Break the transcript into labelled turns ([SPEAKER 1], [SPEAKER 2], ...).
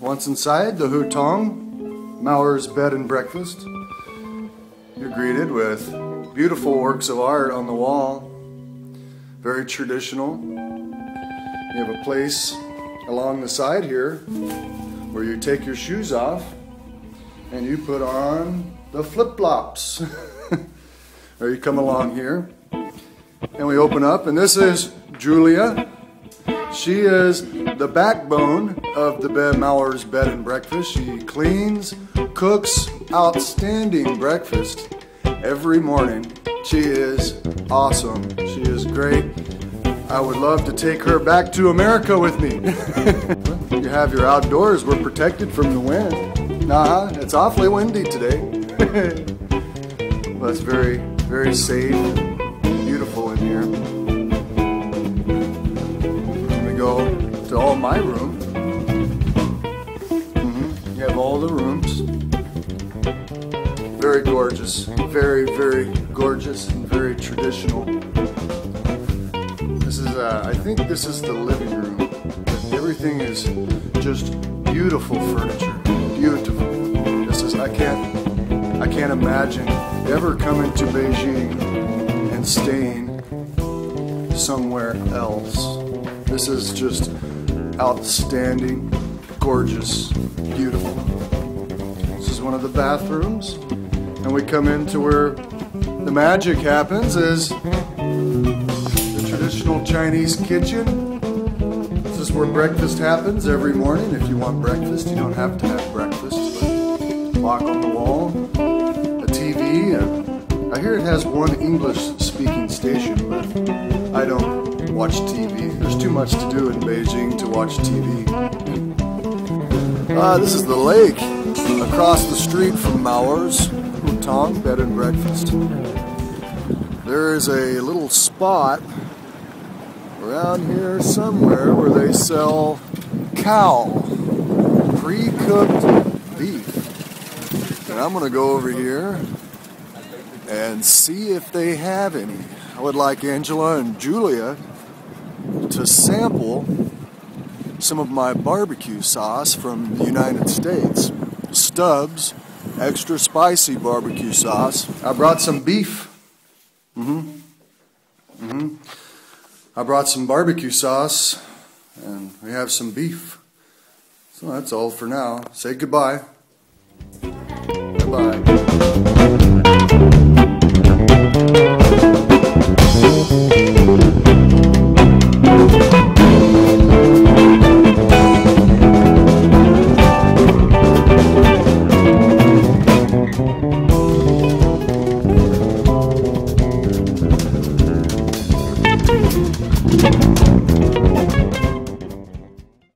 [SPEAKER 1] Once inside the Hutong, Mauer's Bed and Breakfast, you're greeted with beautiful works of art on the wall, very traditional. You have a place along the side here where you take your shoes off and you put on the flip-flops. Or you come along here and we open up, and this is Julia. She is the backbone of the Mauer's Bed and Breakfast. She cleans, cooks outstanding breakfast every morning. She is awesome. She is great. I would love to take her back to America with me. You have your outdoors. We're protected from the wind. Nah, it's awfully windy today. Well, it's very, very safe and beautiful in here. Let me go to all my room. You have all the rooms. Very gorgeous. Very, very gorgeous and very traditional. This is, I think this is the living room. Everything is just beautiful furniture. Beautiful. This is, I can't imagine ever coming to Beijing and staying somewhere else. This is just outstanding, gorgeous, beautiful. This is one of the bathrooms, and we come into where the magic happens, is the traditional Chinese kitchen. This is where breakfast happens every morning. If you want breakfast, you don't have to have breakfast, but clock on the wall, a TV, I hear it has one English-speaking station, but I don't watch TV. There's too much to do in Beijing to watch TV. This is the lake across the street from Mauer's Hutong Bed and Breakfast. There is a little spot around here somewhere where they sell cow, pre-cooked beef. And I'm going to go over here and see if they have any. I would like Angela and Julia to sample some of my barbecue sauce from the United States. Stubbs extra spicy barbecue sauce. I brought some beef. I brought some barbecue sauce, and we have some beef. So that's all for now. Say goodbye. Goodbye.